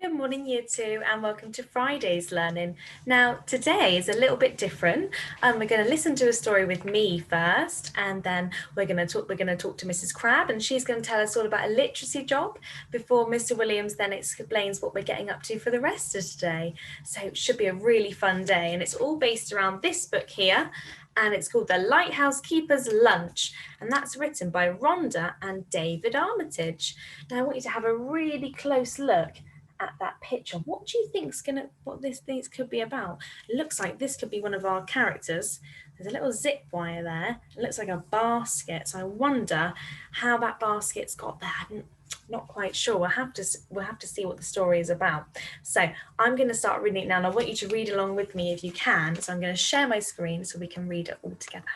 Good morning, Year 2, and welcome to Friday's learning. Now, today is a little bit different. We're going to listen to a story with me first, and then we're going to talk to Mrs Crabb, and she's going to tell us all about a literacy job before Mr Williams then explains what we're getting up to for the rest of today. So it should be a really fun day, and it's all based around this book here, and it's called The Lighthouse Keeper's Lunch, and that's written by Rhonda and David Armitage. Now, I want you to have a really close look at that picture. What do you think's what this could be about? It looks like this could be one of our characters. There's a little zip wire there. It looks like a basket. So I wonder how that basket's got there. I'm not quite sure. We'll have to see what the story is about. So I'm going to start reading it now, and I want you to read along with me if you can. So I'm going to share my screen so we can read it all together.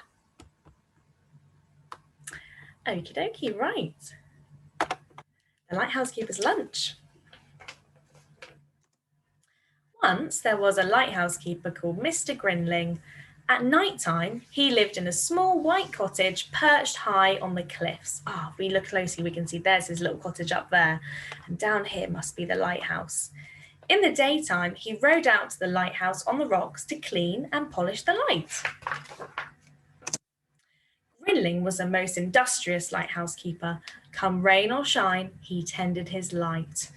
Okie dokie, right. The Lighthouse Keeper's Lunch. Once there was a lighthouse keeper called Mr. Grinling. At night time, he lived in a small white cottage perched high on the cliffs. If we look closely, we can see there's his little cottage up there, and down here must be the lighthouse. In the daytime, he rowed out to the lighthouse on the rocks to clean and polish the light. Grinling was a most industrious lighthouse keeper. Come rain or shine, he tended his light.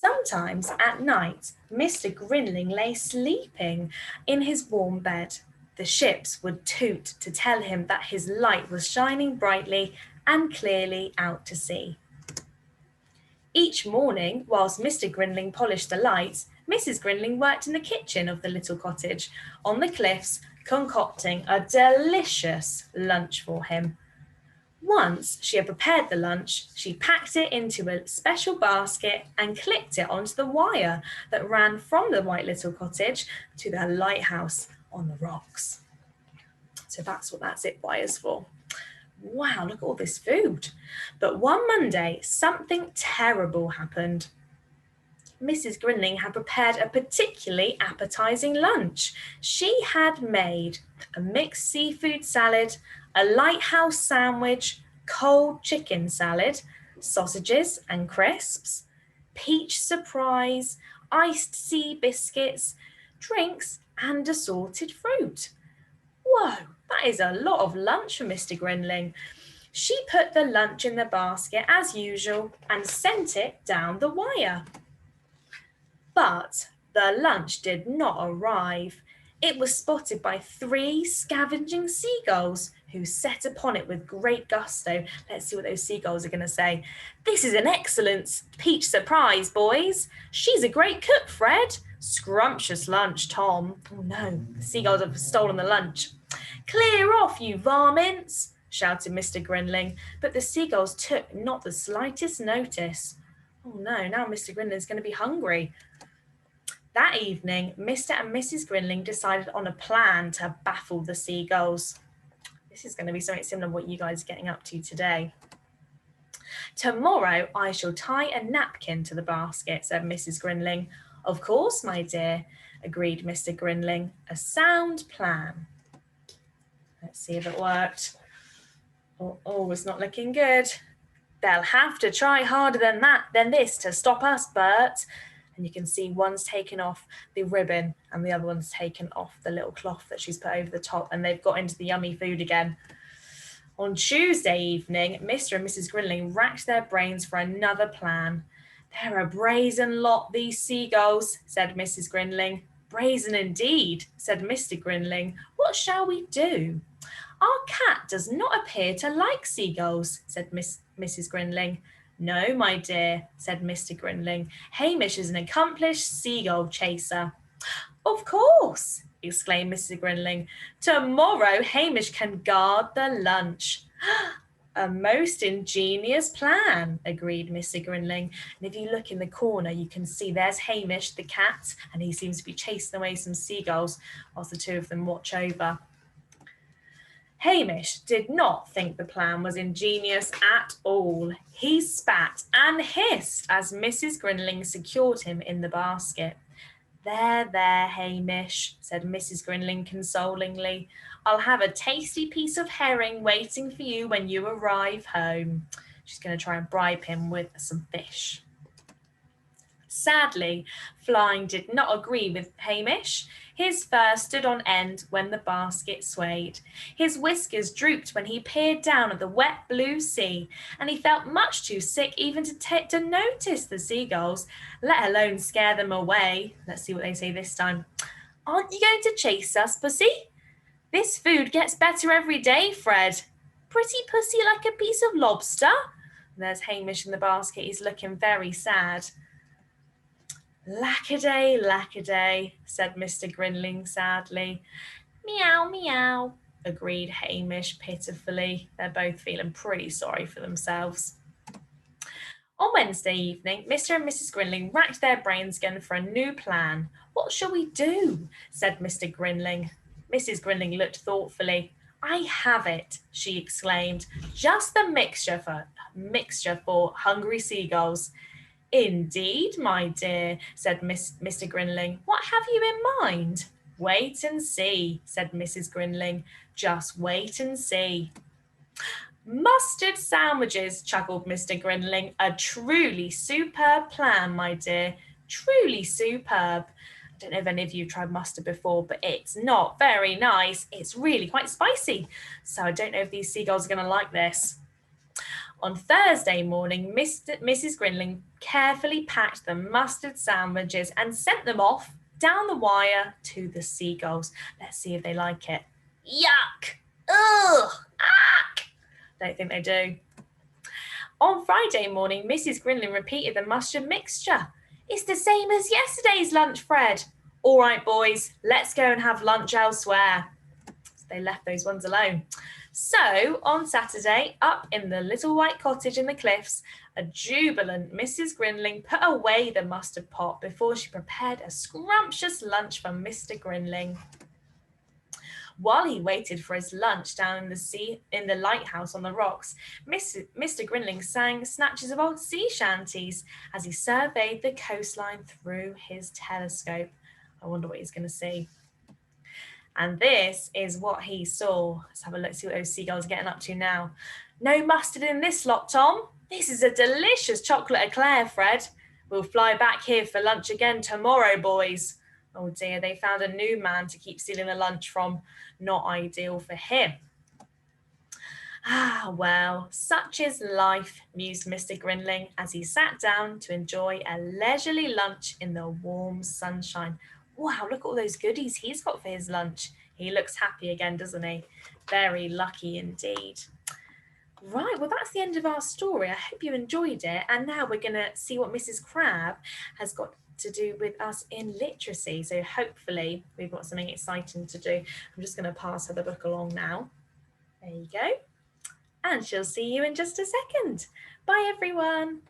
Sometimes at night, Mr. Grinling lay sleeping in his warm bed. The ships would toot to tell him that his light was shining brightly and clearly out to sea. Each morning, whilst Mr. Grinling polished the lights, Mrs. Grinling worked in the kitchen of the little cottage on the cliffs, concocting a delicious lunch for him. Once she had prepared the lunch, she packed it into a special basket and clipped it onto the wire that ran from the white little cottage to the lighthouse on the rocks. So that's what that zip wire is for. Wow, look at all this food. But one Monday, something terrible happened. Mrs. Grinling had prepared a particularly appetizing lunch. She had made a mixed seafood salad, a lighthouse sandwich, cold chicken salad, sausages and crisps, peach surprise, iced sea biscuits, drinks and assorted fruit. Whoa, that is a lot of lunch for Mr. Grinling. She put the lunch in the basket as usual and sent it down the wire. But the lunch did not arrive. It was spotted by 3 scavenging seagulls who set upon it with great gusto. Let's see what those seagulls are going to say. This is an excellent peach surprise, boys. She's a great cook, Fred. Scrumptious lunch, Tom. Oh no, the seagulls have stolen the lunch. Clear off, you varmints, shouted Mr. Grinling, but the seagulls took not the slightest notice. Oh no, now Mr. Grinling's going to be hungry. That evening, Mr. and Mrs. Grinling decided on a plan to baffle the seagulls. This is going to be something similar to what you guys are getting up to today. Tomorrow, I shall tie a napkin to the basket, said Mrs. Grinling. Of course, my dear, agreed Mr. Grinling. A sound plan. Let's see if it worked. Oh, it's not looking good. They'll have to try harder than this to stop us, Bert. And you can see one's taken off the ribbon and the other one's taken off the little cloth that she's put over the top, and they've got into the yummy food again. On Tuesday evening, Mr. and Mrs. Grinling racked their brains for another plan. They're a brazen lot, these seagulls, said Mrs. Grinling. Brazen indeed, said Mr. Grinling. What shall we do? Our cat does not appear to like seagulls, said Mrs. Grinling. No, my dear, said Mr. Grinling. Hamish is an accomplished seagull chaser. Of course, exclaimed Mrs. Grinling. Tomorrow Hamish can guard the lunch. A most ingenious plan, agreed Mr. Grinling. And if you look in the corner, you can see there's Hamish, the cat, and he seems to be chasing away some seagulls whilst the two of them watch over. Hamish did not think the plan was ingenious at all. He spat and hissed as Mrs. Grinling secured him in the basket. There, Hamish, said Mrs. Grinling consolingly. I'll have a tasty piece of herring waiting for you when you arrive home. She's going to try and bribe him with some fish. Sadly, Flying did not agree with Hamish. His fur stood on end when the basket swayed. His whiskers drooped when he peered down at the wet blue sea, and he felt much too sick even to notice the seagulls, let alone scare them away. Let's see what they say this time. Aren't you going to chase us, Pussy? This food gets better every day, Fred. Pretty pussy like a piece of lobster? There's Hamish in the basket. He's looking very sad. Lackaday, lackaday, said Mr. Grinling sadly. Meow, meow, agreed Hamish pitifully. They're both feeling pretty sorry for themselves. On Wednesday evening, Mr. and Mrs. Grinling racked their brains again for a new plan. What shall we do? Said Mr. Grinling. Mrs. Grinling looked thoughtfully. I have it, she exclaimed. Just the mixture for hungry seagulls. Indeed, my dear, said Mr. Grinling. What have you in mind? Wait and see, said Mrs. Grinling. Just wait and see. Mustard sandwiches, chuckled Mr. Grinling. A truly superb plan, my dear. Truly superb. I don't know if any of you tried mustard before, but it's not very nice. It's really quite spicy. So I don't know if these seagulls are going to like this. On Thursday morning, Mrs. Grinling carefully packed the mustard sandwiches and sent them off down the wire to the seagulls. Let's see if they like it. Yuck! Ugh! Ack! Don't think they do. On Friday morning, Mrs. Grinling repeated the mustard mixture. It's the same as yesterday's lunch, Fred. All right, boys, let's go and have lunch elsewhere. So they left those ones alone. So, on Saturday, up in the little white cottage in the cliffs, a jubilant Mrs. Grinling put away the mustard pot before she prepared a scrumptious lunch for Mr. Grinling. While he waited for his lunch down in the lighthouse on the rocks, Mr. Grinling sang snatches of old sea shanties as he surveyed the coastline through his telescope. I wonder what he's going to see. And this is what he saw. Let's have a look, see what those seagulls are getting up to now. No mustard in this lot, Tom. This is a delicious chocolate eclair, Fred. We'll fly back here for lunch again tomorrow, boys. Oh dear, they found a new man to keep stealing the lunch from. Not ideal for him. Ah, well, such is life, mused Mr. Grinling as he sat down to enjoy a leisurely lunch in the warm sunshine. Wow, look at all those goodies he's got for his lunch. He looks happy again, doesn't he? Very lucky indeed. Right, well, that's the end of our story. I hope you enjoyed it. And now we're going to see what Mrs. Crabb has got to do with us in literacy. So hopefully we've got something exciting to do. I'm just going to pass her the book along now. There you go. And she'll see you in just a second. Bye, everyone.